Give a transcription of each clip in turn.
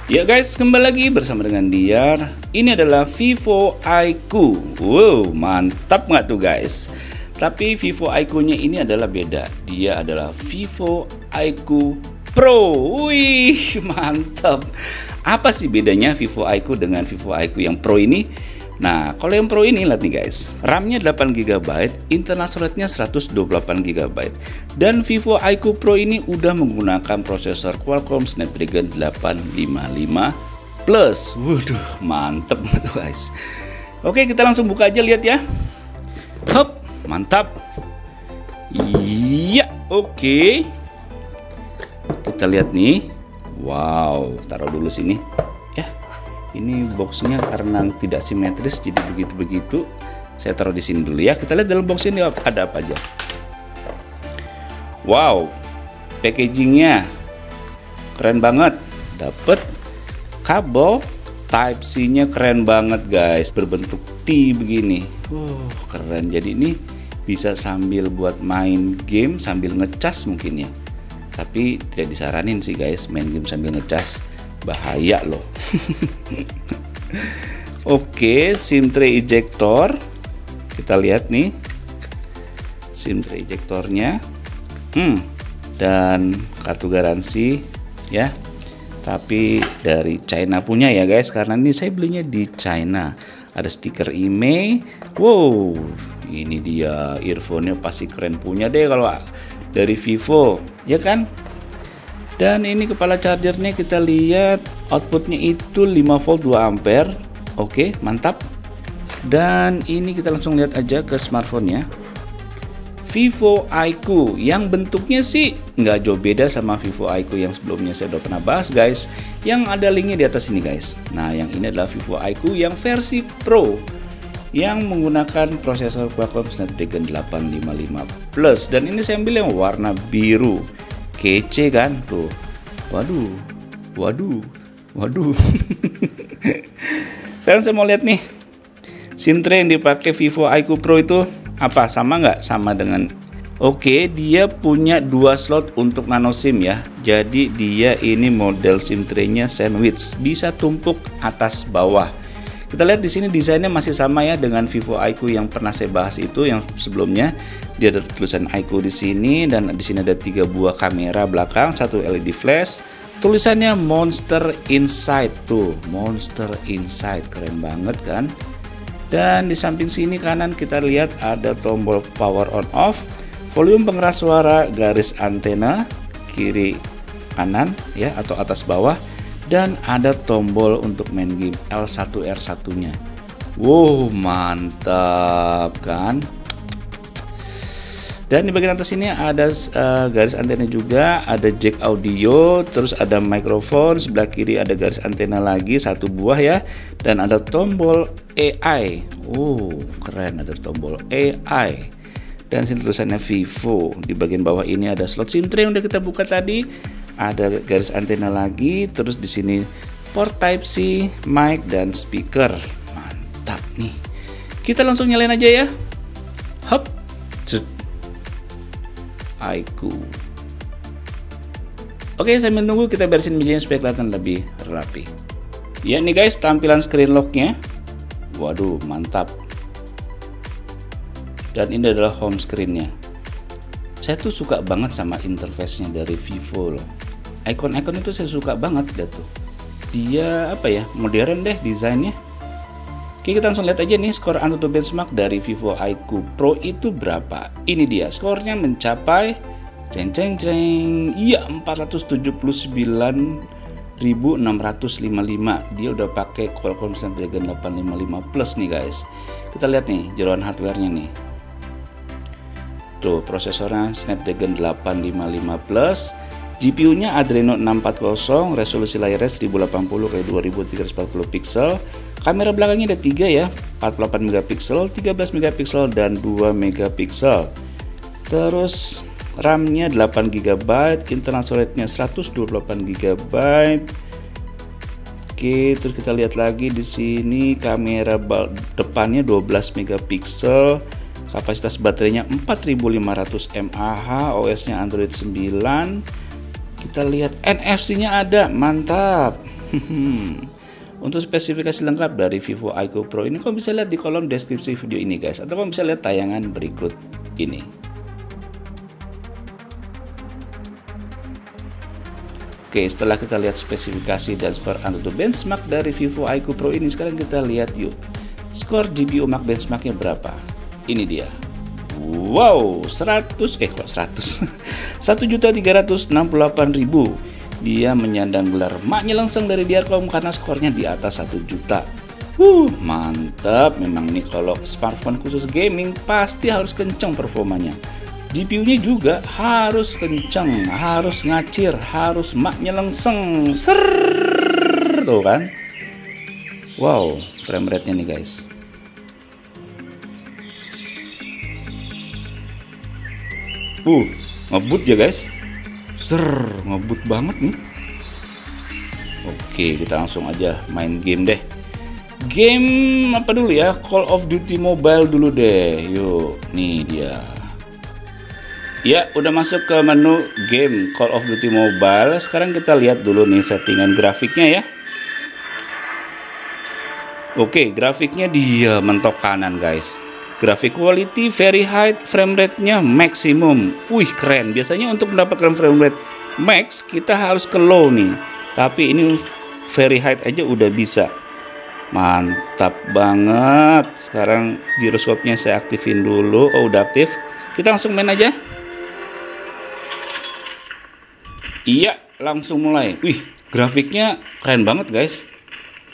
Ya guys, kembali lagi bersama dengan Diar. Ini adalah Vivo iQOO. Wow, mantap nggak tuh guys? Tapi Vivo iQOO nya ini adalah beda. Dia adalah Vivo iQOO Pro. Wih, mantap. Apa sih bedanya Vivo iQOO dengan Vivo iQOO yang Pro ini? Nah, kalau yang Pro ini lihat nih guys, RAM-nya 8GB, internal storage-nya 128GB. Dan Vivo iQOO Pro ini udah menggunakan prosesor Qualcomm Snapdragon 855 Plus. Waduh, mantep tuh guys. Oke, kita langsung buka aja, lihat ya. Hop, mantap. Iya, oke. Kita lihat nih. Wow, taruh dulu sini. Ini boxnya karena tidak simetris jadi begitu-begitu. Saya taruh di sini dulu ya. Kita lihat dalam box ini ada apa aja. Wow, packagingnya keren banget. Dapat kabel Type-C-nya keren banget guys, berbentuk T begini. Keren. Jadi ini bisa sambil buat main game sambil ngecas mungkin ya. Tapi tidak disaranin sih guys main game sambil ngecas. Bahaya loh. Oke, SIM tray ejector. Kita lihat nih SIM tray ejectornya. Dan kartu garansi ya. Tapi dari China punya ya guys, karena ini saya belinya di China. Ada stiker IMEI. Wow, ini dia earphone-nya pasti keren punya deh kalau dari Vivo, ya kan? Dan ini kepala chargernya kita lihat outputnya itu 5 volt 2 ampere. Oke, mantap. Dan ini kita langsung lihat aja ke smartphone-nya. Vivo iQOO yang bentuknya sih nggak jauh beda sama Vivo iQOO yang sebelumnya saya udah pernah bahas guys. Yang ada linknya di atas ini guys. Nah, yang ini adalah Vivo iQOO yang versi Pro yang menggunakan prosesor Qualcomm Snapdragon 855 Plus. Dan ini saya ambil yang warna biru. Kece kan tuh. Waduh. Sekarang saya mau lihat nih SIM tray yang dipakai Vivo iQOO Pro itu apa, sama nggak sama dengan. Oke, dia punya 2 slot untuk nano SIM ya. Jadi dia ini model SIM tray-nya sandwich, bisa tumpuk atas bawah. Kita lihat di sini desainnya masih sama ya dengan Vivo iQOO yang pernah saya bahas itu yang sebelumnya. Dia ada tulisan iQOO di sini dan di sini ada 3 buah kamera belakang, 1 LED flash. Tulisannya Monster Inside tuh, Monster Inside, keren banget kan? Dan di samping sini kanan kita lihat ada tombol power on off, volume pengeras suara, garis antena kiri kanan ya atau atas bawah. Dan ada tombol untuk main game L1 R1-nya. Wow, mantap kan? Dan di bagian atas ini ada garis antena juga, ada jack audio, terus ada mikrofon, sebelah kiri ada garis antena lagi 1 buah ya, dan ada tombol AI. Keren, ada tombol AI. Dan sini tulisannya Vivo. Di bagian bawah ini ada slot SIM tray yang udah kita buka tadi. Ada garis antena lagi, terus di sini port Type-C, mic dan speaker. Mantap nih. Kita langsung nyalain aja ya. Hop. iQOO. Oke, sambil nunggu kita beresin mejanya supaya kelihatan lebih rapi. Ya nih guys, tampilan screen lock-nya. Waduh, mantap. Dan ini adalah home screen-nya. Saya tuh suka banget sama interface-nya dari Vivo loh. Icon-icon itu saya suka banget lihat tuh. Dia apa ya, modern deh desainnya. Oke, kita langsung lihat aja nih skor AnTuTu benchmark dari Vivo iQOO Pro itu berapa. Ini dia, skornya mencapai iya 479.655. Dia udah pakai Qualcomm Snapdragon 855 Plus nih guys. Kita lihat nih jeroan hardware-nya nih. Tuh, prosesornya Snapdragon 855 Plus. GPU-nya Adreno 640, resolusi layarnya 1080 x 2340 pixel. Kamera belakangnya ada 3 ya. 48 megapiksel, 13 megapiksel dan 2 megapiksel. Terus RAM-nya 8 GB, internal storage-nya 128 GB. Oke, terus kita lihat lagi di sini kamera depannya 12 megapiksel, kapasitas baterainya 4500 mAh, OS-nya Android 9. Kita lihat NFC-nya ada, mantap. Untuk spesifikasi lengkap dari Vivo iQOO Pro ini kalian bisa lihat di kolom deskripsi video ini guys, atau kalian bisa lihat tayangan berikut ini. Oke, setelah kita lihat spesifikasi dan skor AnTuTu benchmark dari Vivo iQOO Pro ini, sekarang kita lihat yuk skor GPU Max benchmarknya berapa. Ini dia. Wow, 1.368.000. Dia menyandang gelar mak nyelengseng dari Diarcom karena skornya di atas 1 juta. Mantap. Memang nih kalau smartphone khusus gaming pasti harus kencang performanya. GPU-nya juga harus kencang, harus ngacir, harus mak nyelengseng. Tuh kan. Wow, frame rate-nya nih guys. Ngebut ya guys. Ngebut banget nih. Oke, kita langsung aja main game deh. Game apa dulu ya? Call of Duty Mobile dulu deh. Yuk, nih dia. Ya, udah masuk ke menu game Call of Duty Mobile. Sekarang kita lihat dulu nih settingan grafiknya ya. Oke, grafiknya dia mentok kanan guys. Graphic quality very high, frame rate-nya maksimum. Keren. Biasanya untuk mendapatkan frame rate max kita harus ke low nih. Tapi ini very high aja udah bisa. Mantap banget. Sekarang giroskopnya saya aktifin dulu. Oh, udah aktif. Kita langsung main aja. Iya, langsung mulai. Grafiknya keren banget guys.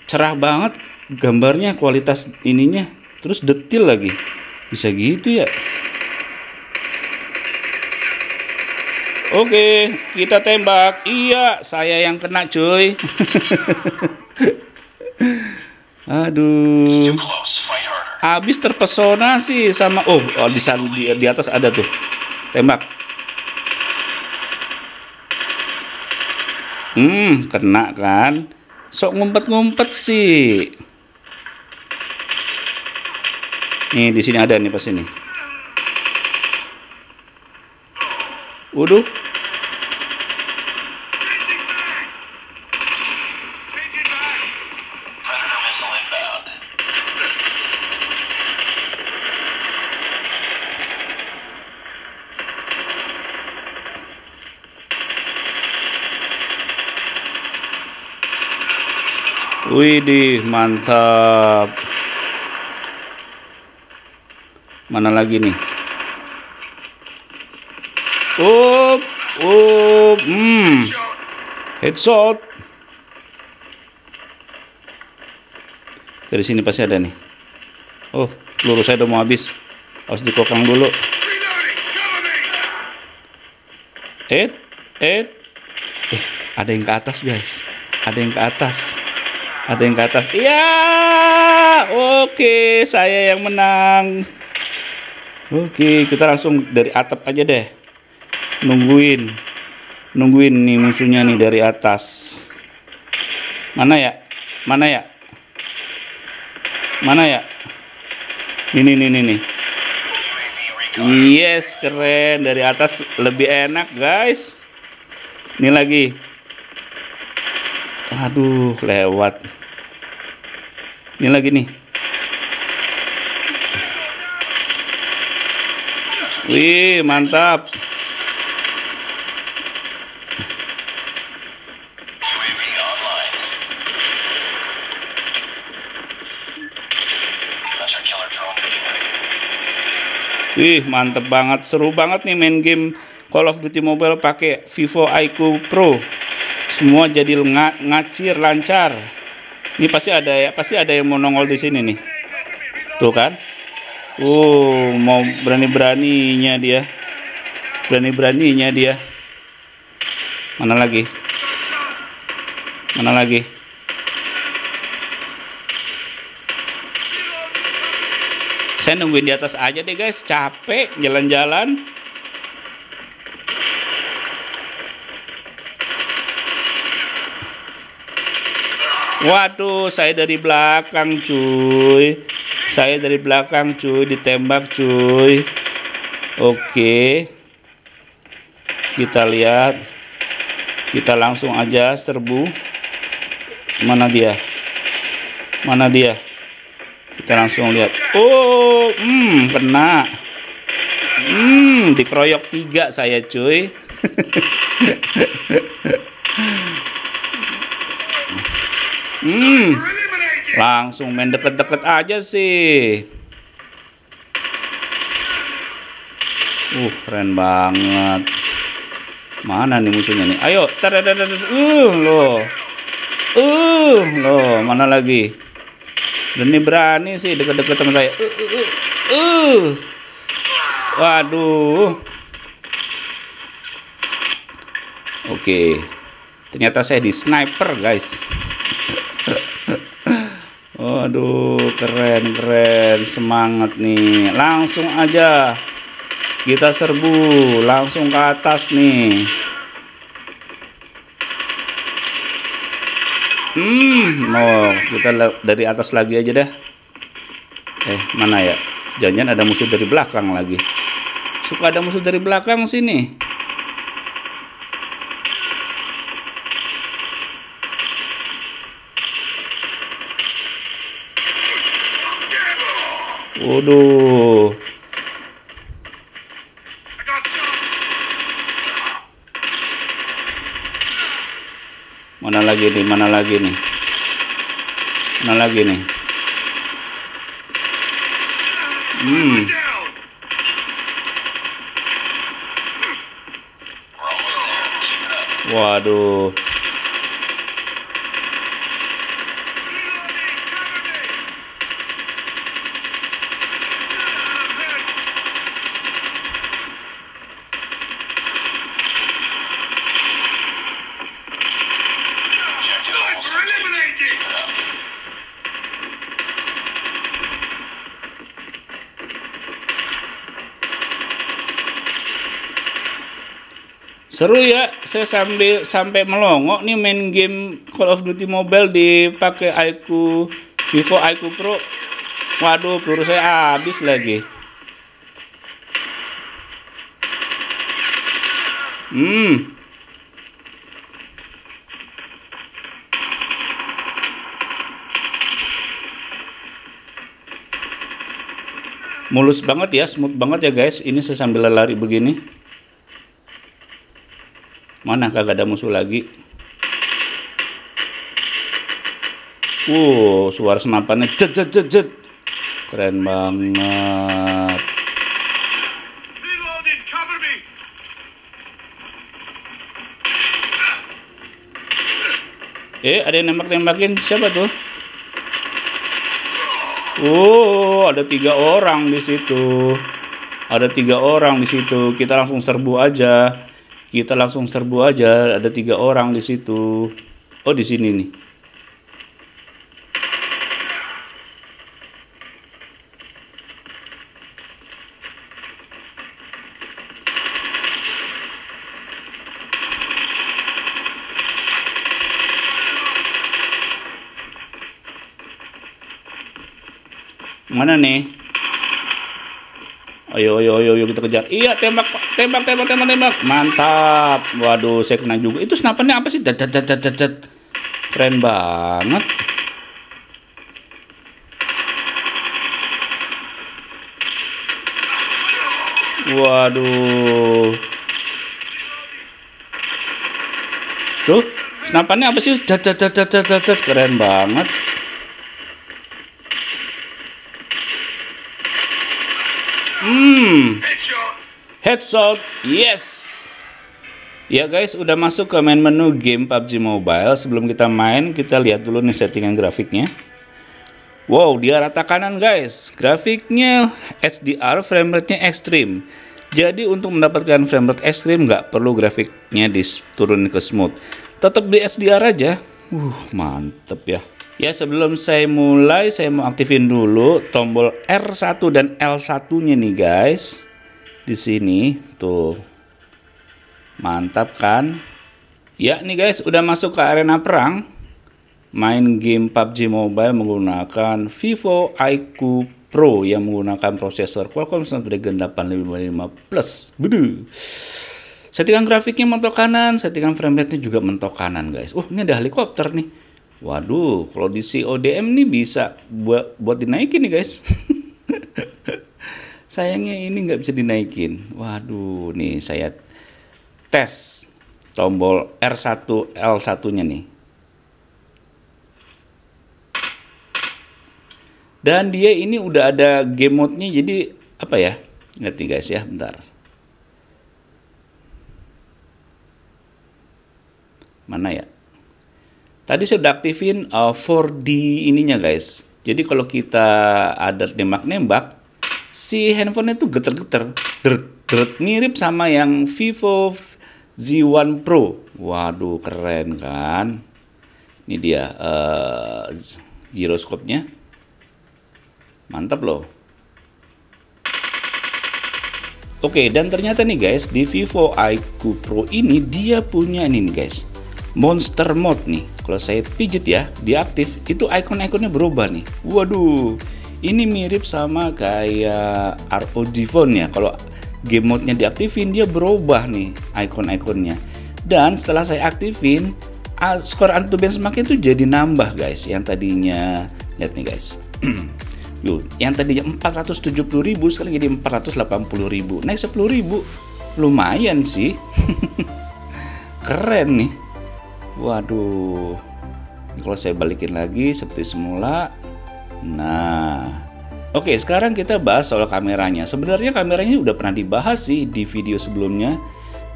Cerah banget gambarnya, kualitas ininya. Terus detail lagi. Bisa gitu ya. Oke, kita tembak. Iya, saya yang kena cuy. Aduh. Habis terpesona sih sama di atas ada tuh. Tembak. Kena kan. Sok ngumpet-ngumpet sih. Nih di sini ada nih pas ini. Waduh. Widih, mantap. Mana lagi nih? Headshot. Dari sini pasti ada nih. Peluru saya udah mau habis. Harus dikokang dulu. Ada yang ke atas guys. Ada yang ke atas. Iya. Oke, saya yang menang. Oke, kita langsung dari atap aja deh. Nungguin nih musuhnya nih dari atas. Mana ya? Ini. Yes, keren. Dari atas lebih enak guys. Ini lagi. Aduh, lewat. Ini lagi nih. Wih, mantap. Wih, mantep banget. Seru banget nih main game Call of Duty Mobile pakai Vivo iQOO Pro. Semua jadi ngacir, lancar. Ini pasti ada yang mau nongol di sini nih. Tuh kan? Mau berani-beraninya dia. Mana lagi? Saya nungguin di atas aja deh guys, capek jalan-jalan. Waduh, saya dari belakang cuy. Saya dari belakang cuy, ditembak cuy. Oke. Kita lihat. Kita langsung aja serbu. Mana dia? Mana dia? Kita langsung lihat. Oh, kena. Dikeroyok 3 saya cuy. Langsung main deket-deket aja sih. Keren banget. Mana nih musuhnya nih? Ayo, loh, mana lagi? Berani sih deket-deket sama saya. Waduh. Oke. Ternyata saya di sniper, guys. Waduh, keren, semangat nih. Langsung aja kita serbu, langsung ke atas nih. Kita dari atas lagi aja dah. Mana ya? Jangan-jangan ada musuh dari belakang lagi. Suka ada musuh dari belakang sini. Waduh. Mana lagi nih? Mana lagi nih? Waduh. Seru ya, saya sampai melongo nih main game Call of Duty Mobile dipakai Vivo iQOO Pro. Waduh, peluru saya habis lagi. Mulus banget ya, smooth banget ya guys. Ini saya sambil lari begini. Mana kagak ada musuh lagi. Suara senapannya jet. Keren banget. Ada yang nembak-nembakin. Siapa tuh? Ada 3 orang di situ. Kita langsung serbu aja. Ada 3 orang di situ. Di sini nih. Mana nih? Ayo kita kejar. Iya, tembak. Mantap. Waduh, saya kena juga. Itu senapannya apa sih? Keren banget. Waduh. Tuh, senapannya apa sih? Keren banget. Headshot, yes. Ya guys, udah masuk ke main menu game PUBG Mobile. Sebelum kita main, kita lihat dulu nih settingan grafiknya. Wow, di rata kanan guys. Grafiknya HDR, framerate-nya ekstrim. Jadi untuk mendapatkan framerate ekstrim nggak perlu grafiknya diturunin ke smooth. Tetap di HDR aja. Mantep ya. Ya, sebelum saya mulai, saya mau aktifin dulu tombol R1 dan L1-nya nih, guys. Di sini tuh. Mantap kan? Ya, nih guys, udah masuk ke arena perang. Main game PUBG Mobile menggunakan Vivo iQOO Pro yang menggunakan prosesor Qualcomm Snapdragon 855 Plus. Bedu. Settingan grafiknya mentok kanan, settingan frame rate-nya juga mentok kanan, guys. Ini ada helikopter nih. Waduh, kalau di CODM nih bisa buat dinaikin nih, guys. Sayangnya ini nggak bisa dinaikin. Waduh, nih saya tes tombol R1 L1-nya nih. Dan dia ini udah ada game mode-nya, jadi apa ya? Lihat nih guys ya, bentar. Mana ya? Tadi saya udah aktifin 4D ininya guys. Jadi kalau kita ada nembak-nembak, si handphonenya tuh geter-geter, mirip sama yang Vivo Z1 Pro. Waduh, keren kan? Ini dia giroskopnya. Mantap loh. Oke, dan ternyata nih guys, di Vivo iQOO Pro ini dia punya ini nih guys, Monster Mode nih. Kalau saya pijit ya, diaktif, itu icon-iconnya berubah nih. Waduh, ini mirip sama kayak ROG Phone ya. Kalau game mode-nya diaktifin, dia berubah nih icon-iconnya. Dan setelah saya aktifin, skor anti benchmark itu jadi nambah guys. Yang tadinya, lihat nih guys. Yuk, yang tadinya 470.000 sekarang jadi 480.000. Naik 10.000. Lumayan sih. Keren nih. Waduh, ini kalau saya balikin lagi seperti semula. Nah, oke, sekarang kita bahas soal kameranya. Sebenarnya kameranya udah pernah dibahas sih di video sebelumnya.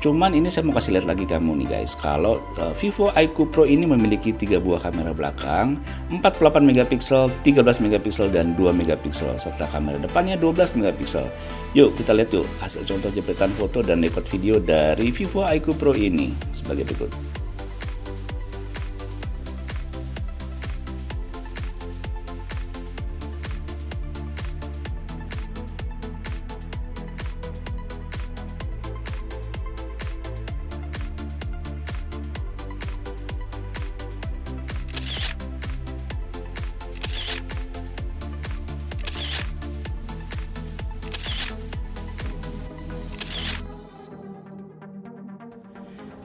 Cuman ini saya mau kasih lihat lagi kamu nih guys. Kalau Vivo iQOO Pro ini memiliki 3 buah kamera belakang, 48 megapiksel, 13 megapiksel, dan 2 megapiksel. Serta kamera depannya 12 megapiksel. Yuk kita lihat yuk hasil contoh jepretan foto dan record video dari Vivo iQOO Pro ini sebagai berikut.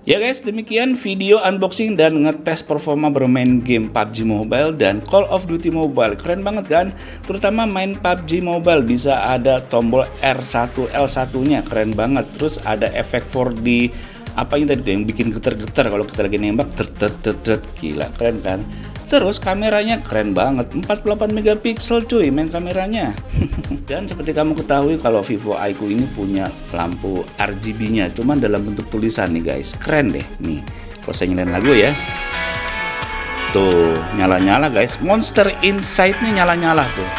Ya guys, demikian video unboxing dan ngetes performa bermain game PUBG Mobile dan Call of Duty Mobile. Keren banget kan? Terutama main PUBG Mobile bisa ada tombol R1 L1-nya, keren banget. Terus ada efek 4D apa yang tadi tuh yang bikin getar-getar kalau kita lagi nembak, gila, keren kan? Terus kameranya keren banget, 48 megapiksel cuy main kameranya. Dan seperti kamu ketahui kalau Vivo iQOO ini punya lampu RGB-nya, cuman dalam bentuk tulisan nih guys, keren deh. Nih, kalau saya nyalain lagu ya, tuh nyala-nyala guys, Monster Inside-nya nyala-nyala tuh.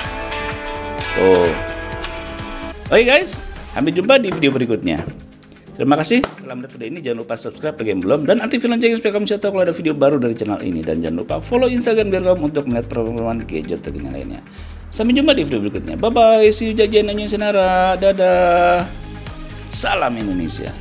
Tuh. Oke guys, sampai jumpa di video berikutnya. Terima kasih telah melihat video ini. Jangan lupa subscribe bagi yang belum dan aktifkan loncengnya supaya kamu bisa tahu kalau ada video baru dari channel ini. Dan jangan lupa follow Instagram biar kamu untuk melihat perkembangan gadget terkini lainnya. Sampai jumpa di video berikutnya. Bye bye. See you jajan Senara. Dadah. Salam Indonesia.